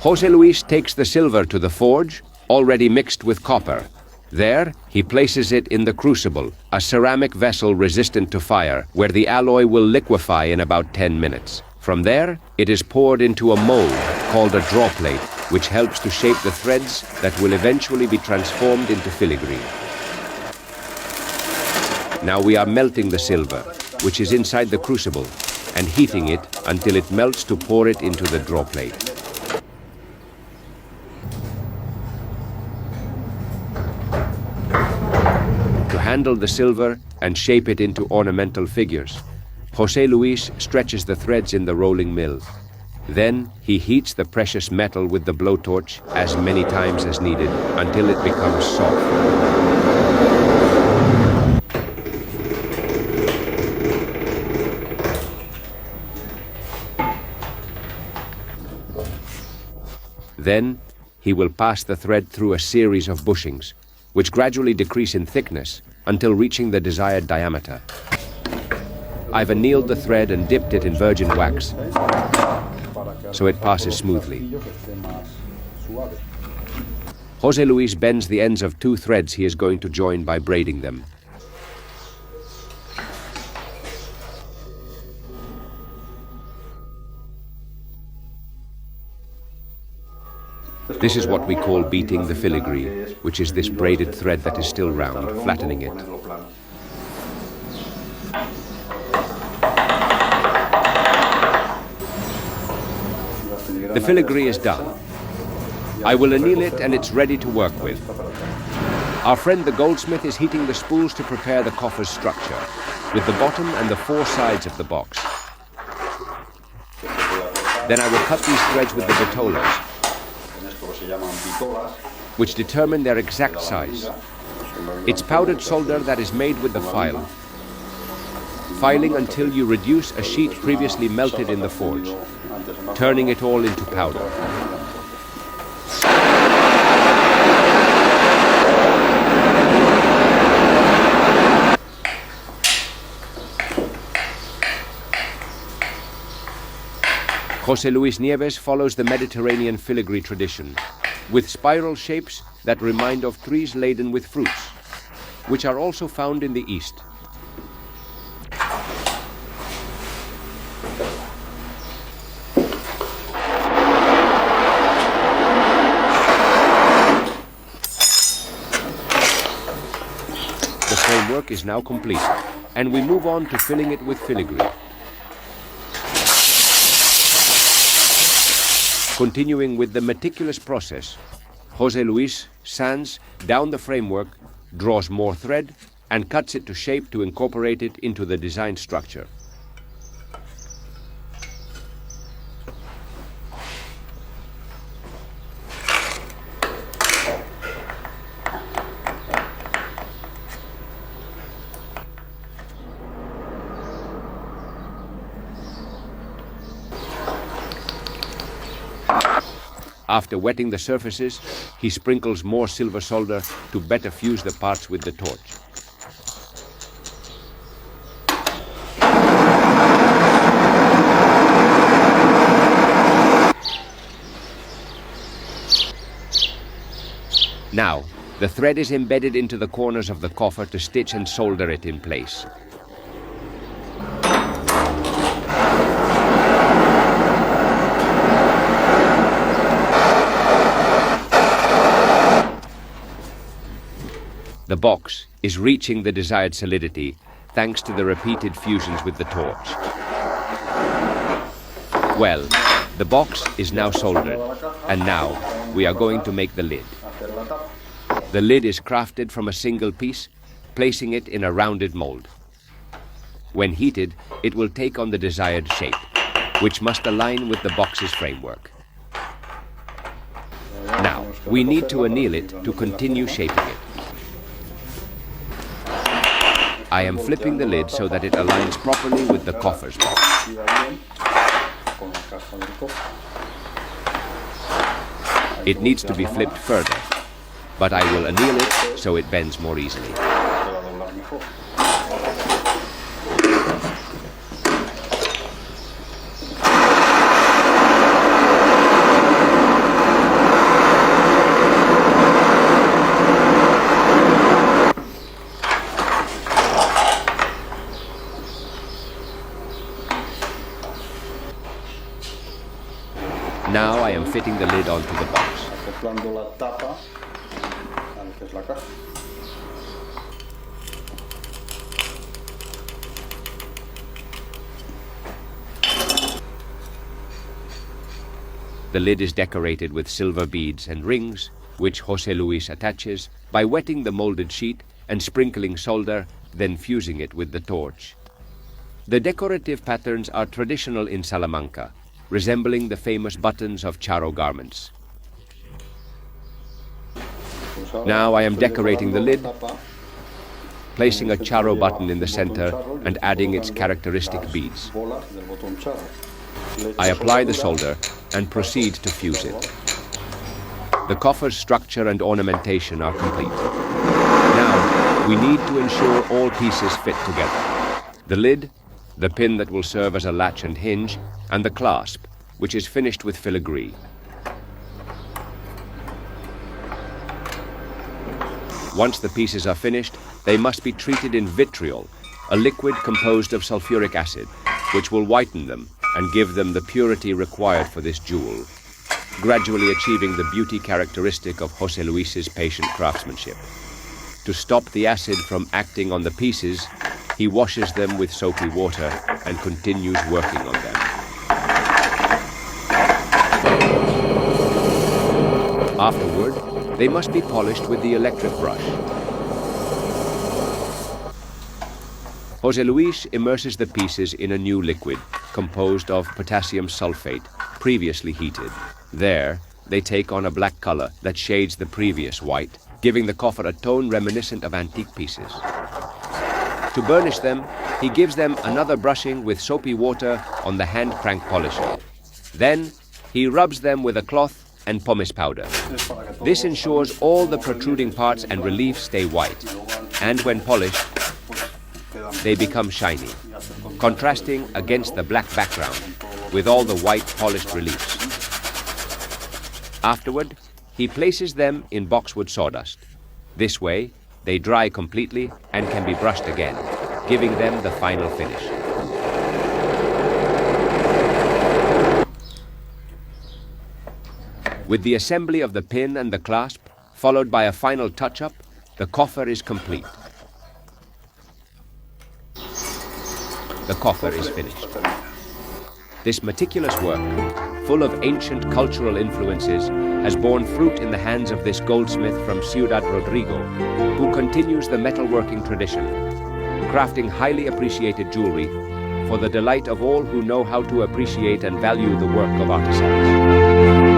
Jose Luis takes the silver to the forge, already mixed with copper. There, he places it in the crucible, a ceramic vessel resistant to fire, where the alloy will liquefy in about 10 minutes. From there, it is poured into a mold called a draw plate, which helps to shape the threads that will eventually be transformed into filigree. Now we are melting the silver, which is inside the crucible, and heating it until it melts to pour it into the draw plate. To handle the silver and shape it into ornamental figures, Jose Luis stretches the threads in the rolling mill. Then he heats the precious metal with the blowtorch as many times as needed until it becomes soft. Then he will pass the thread through a series of bushings, which gradually decrease in thickness until reaching the desired diameter. I've annealed the thread and dipped it in virgin wax, so it passes smoothly. Jose Luis bends the ends of 2 threads he is going to join by braiding them. This is what we call beating the filigree, which is this braided thread that is still round, flattening it. The filigree is done. I will anneal it and it's ready to work with. Our friend the goldsmith is heating the spools to prepare the coffer's structure, with the bottom and the 4 sides of the box. Then I will cut these threads with the vitolas, which determine their exact size. It's powdered solder that is made with the file, filing until you reduce a sheet previously melted in the forge, turning it all into powder. Jose Luis Nieves follows the Mediterranean filigree tradition, with spiral shapes that remind of trees laden with fruits, which are also found in the East. The framework is now complete, and we move on to filling it with filigree. Continuing with the meticulous process, Jose Luis sands down the framework, draws more thread, and cuts it to shape to incorporate it into the design structure. After wetting the surfaces, he sprinkles more silver solder to better fuse the parts with the torch. Now, the thread is embedded into the corners of the coffer to stitch and solder it in place. The box is reaching the desired solidity thanks to the repeated fusions with the torch. Well, the box is now soldered, and now we are going to make the lid. The lid is crafted from a single piece, placing it in a rounded mold. When heated, it will take on the desired shape, which must align with the box's framework. Now, we need to anneal it to continue shaping it. I am flipping the lid so that it aligns properly with the coffer's box. It needs to be flipped further, but I will anneal it so it bends more easily. Now I am fitting the lid onto the box. Acoplando la tapa a lo que es la caja. The lid is decorated with silver beads and rings, which José Luis attaches by wetting the molded sheet and sprinkling solder, then fusing it with the torch. The decorative patterns are traditional in Salamanca, resembling the famous buttons of charro garments. Now I am decorating the lid, placing a charro button in the center and adding its characteristic beads. I apply the solder and proceed to fuse it. The coffer's structure and ornamentation are complete. Now, we need to ensure all pieces fit together. The lid, the pin that will serve as a latch and hinge, and the clasp, which is finished with filigree. Once the pieces are finished, they must be treated in vitriol, a liquid composed of sulfuric acid, which will whiten them and give them the purity required for this jewel, gradually achieving the beauty characteristic of José Luis's patient craftsmanship. To stop the acid from acting on the pieces, he washes them with soapy water and continues working on them. Afterward, they must be polished with the electric brush. José Luis immerses the pieces in a new liquid composed of potassium sulfate, previously heated. There, they take on a black color that shades the previous white, giving the coffer a tone reminiscent of antique pieces. To burnish them, he gives them another brushing with soapy water on the hand crank polisher. Then, he rubs them with a cloth and pumice powder. This ensures all the protruding parts and reliefs stay white, and when polished, they become shiny, contrasting against the black background with all the white polished reliefs. Afterward, he places them in boxwood sawdust. This way, they dry completely and can be brushed again, giving them the final finish. With the assembly of the pin and the clasp, followed by a final touch-up, the coffer is complete. The coffer is finished. This meticulous work, full of ancient cultural influences, has borne fruit in the hands of this goldsmith from Ciudad Rodrigo, who continues the metalworking tradition, crafting highly appreciated jewelry for the delight of all who know how to appreciate and value the work of artisans.